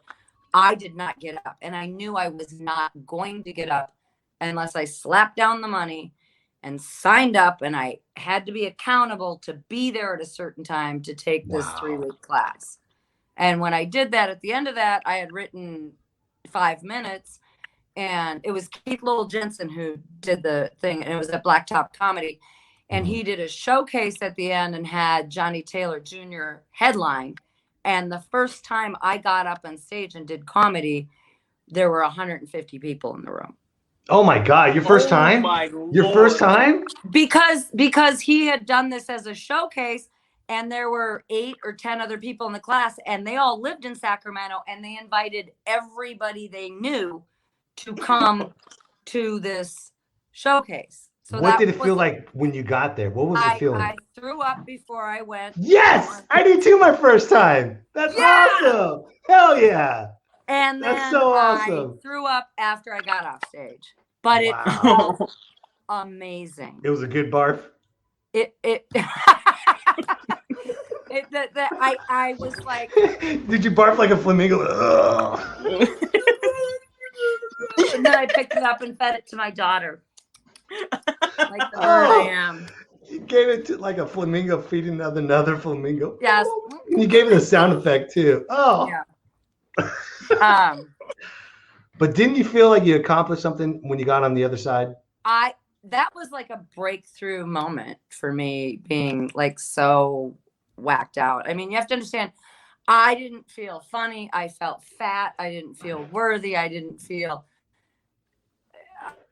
I did not get up, and I knew I was not going to get up unless I slapped down the money and signed up, and I had to be accountable to be there at a certain time to take this 3-week class. And when I did that, at the end of that, I had written 5 minutes, and it was Keith Lowell Jensen who did the thing, and it was at Blacktop Comedy, and he did a showcase at the end and had Johnny Taylor Jr. headline. And the first time I got up on stage and did comedy, there were 150 people in the room. Oh my God! Your first time? Your first time? Because he had done this as a showcase, And there were 8 or 10 other people in the class, and they all lived in Sacramento, and they invited everybody they knew to come to this showcase. So what did it feel like when you got there? What was the feeling? I threw up before I went. Yes, I did too my first time. That's awesome. Hell yeah. And then that's so awesome. I threw up after I got off stage. But it felt amazing. It was a good barf. I was like, did you barf like a flamingo? And then I picked it up and fed it to my daughter. Like the bird I am. You gave it to like a flamingo feeding another flamingo. Yes. And you gave it a sound effect too. Oh. Yeah. But didn't you feel like you accomplished something when you got on the other side? That was like a breakthrough moment for me, being like so whacked out. I mean, you have to understand, I didn't feel funny. I felt fat. I didn't feel worthy. I didn't feel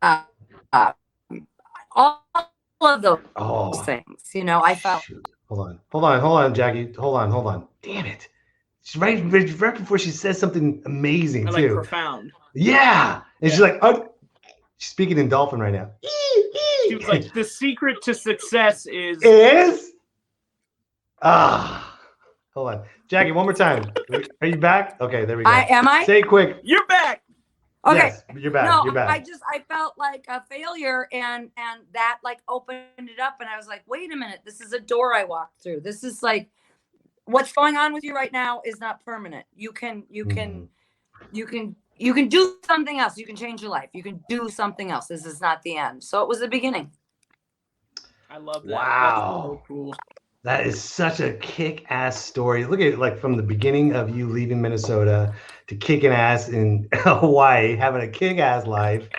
all of those things. You know, I felt. Shoot. Hold on, Jacqui. Hold on. Damn it. She's right before she says something amazing, like too. Profound. Yeah. And she's like, oh, she's speaking in dolphin right now. She was like, the secret to success is. Hold on. Jacqui, one more time. Are you back? Okay, there we go. Am I? Say it quick. You're back. Okay. Yes, you're back. No, you're back. I felt like a failure, and that like opened it up, and I was like, wait a minute, this is a door I walked through. This is like, what's going on with you right now is not permanent. You can do something else. You can change your life. You can do something else. This is not the end. So it was the beginning. I love that. Wow. That's so cool. That is such a kick-ass story. Look at it, like from the beginning of you leaving Minnesota to kicking ass in Hawaii, having a kick-ass life,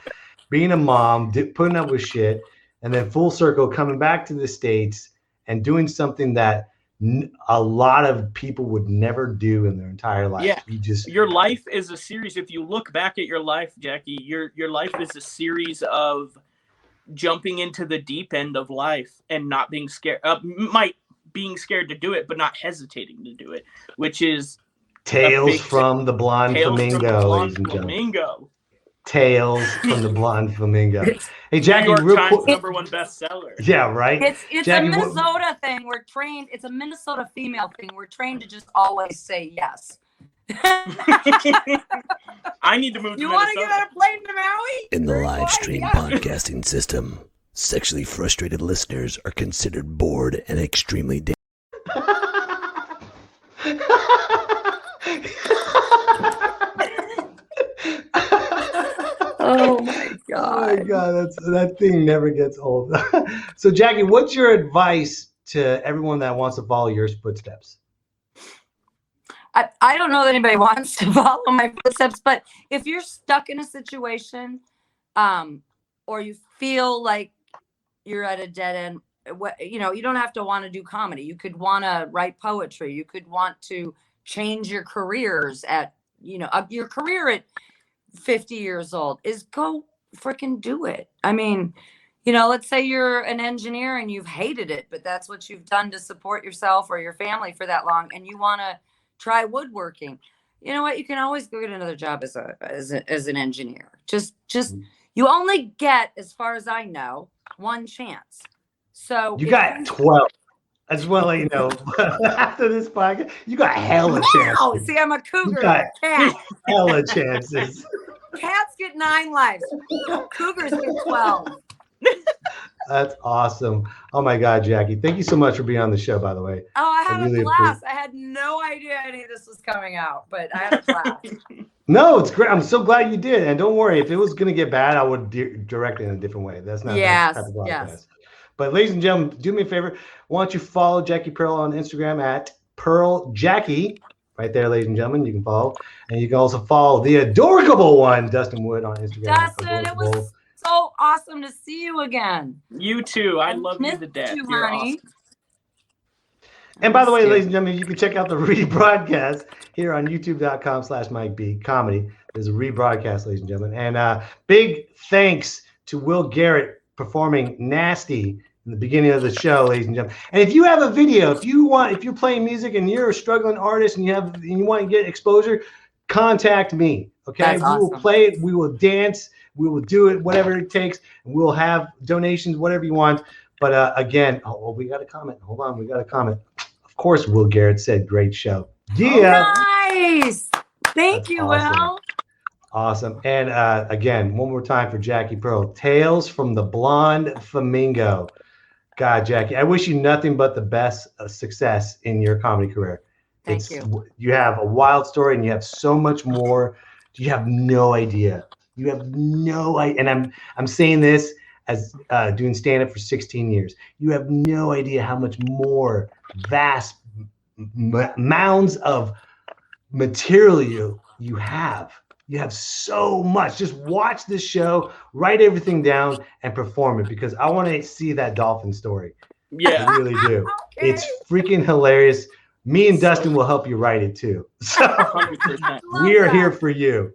being a mom, putting up with shit, and then full circle coming back to the States and doing something that a lot of people would never do in their entire life. Yeah. Your life is a series. If you look back at your life, Jacqui, your life is a series of jumping into the deep end of life and not being scared. Being scared to do it, but not hesitating to do it, which is Tales from the Blonde Flamingo, ladies and gentlemen. Tales from the Blonde Flamingo. Hey, Jacqui, real quick. #1 bestseller. Yeah, right. It's Jacqui, a Minnesota thing. We're trained. It's a Minnesota female thing. We're trained to just always say yes. I need to move to Minnesota. You want to get on a plane to Maui? In the live stream podcasting system, sexually frustrated listeners are considered bored and extremely Oh my god! That thing never gets old. So, Jacqui, what's your advice to everyone that wants to follow your footsteps? I don't know that anybody wants to follow my footsteps, but if you're stuck in a situation, or you feel like you're at a dead end, you don't have to want to do comedy. You could want to write poetry. You could want to change your careers your career at 50 years old is go freaking do it. I mean, let's say you're an engineer and you've hated it, but that's what you've done to support yourself or your family for that long, and you want to try woodworking. You know what? You can always go get another job as an engineer. Just you only get, as far as I know, one chance. So you got 12. As well, after this podcast, you got hella chances. Oh, see, I'm a cougar. You got cat. Hella chances. Cats get 9 lives. Cougars get 12. That's awesome. Oh my God, Jacqui. Thank you so much for being on the show, by the way. Oh, I had a blast. I had no idea any of this was coming out, but I had a blast. No, it's great. I'm so glad you did. And don't worry, if it was going to get bad, I would direct it in a different way. That's not that type of podcast. Yes. But ladies and gentlemen, do me a favor. Why don't you follow Jacqui Pirl on Instagram at PearlJacqui. Right there, ladies and gentlemen, you can follow. And you can also follow the adorable one, Dustin Wood, on Instagram. Dustin, it was so awesome to see you again. You too. I love you to death. You're awesome. And by the way, ladies and gentlemen, you can check out the rebroadcast here on youtube.com/MikeB Comedy. There's a rebroadcast, ladies and gentlemen. And big thanks to Will Garrett performing Nasty in the beginning of the show, ladies and gentlemen. And if you have a video, if you're playing music and you're a struggling artist and you want to get exposure, contact me. Okay, That's awesome. We will play it, we will dance, we will do it, whatever it takes, and we'll have donations, whatever you want. But again, we got a comment. Hold on, we got a comment. Of course, Will Garrett said, "Great show." Yeah. Nice. Thank you, awesome. Will. Awesome. And again, one more time for Jacqui Pirl. Tales from the Blonde Flamingo. God, Jacqui, I wish you nothing but the best success in your comedy career. Thank you. You have a wild story, and you have so much more. You have no idea. You have no idea. And I'm saying this as doing stand-up for 16 years. You have no idea how much more vast mounds of material you have. You have so much. Just watch this show, write everything down, and perform it, because I want to see that dolphin story. Yeah. I really do. Okay. It's freaking hilarious. Me and Dustin will help you write it too. So 100%. we are here for you.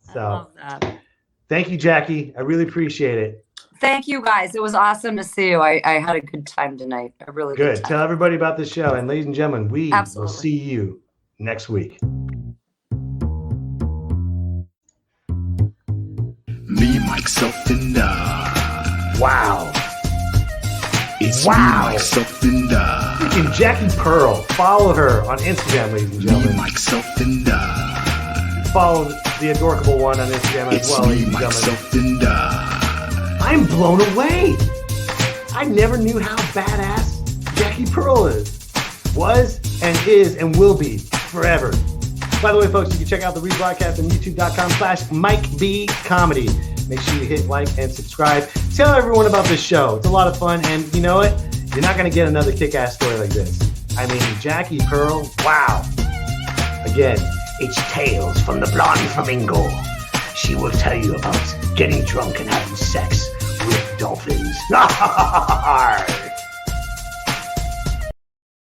I So love that. thank you, Jacqui. I really appreciate it. Thank you, guys. It was awesome to see you. I had a good time tonight. A really good Good. time. Tell everybody about the show. And ladies and gentlemen, we Absolutely. will see you next week. Me, myself, and I. Wow. It's Wow. me, myself, and I. Freaking Jacqui Pirl. Follow her on Instagram, ladies and Me, gentlemen. myself, and I. Follow the adorable one on Instagram as It's well, me, ladies and gentlemen. myself, and I. I'm blown away. I never knew how badass Jacqui Pirl was and is and will be forever. By the way, folks, you can check out the rebroadcast on youtube.com/MikeBComedy. Make sure you hit like and subscribe. Tell everyone about this show. It's a lot of fun. And you know what? You're not going to get another kick-ass story like this. I mean, Jacqui Pirl, wow. Again, it's Tales from the Blonde Flamingo. She will tell you about getting drunk and having sex with dolphins.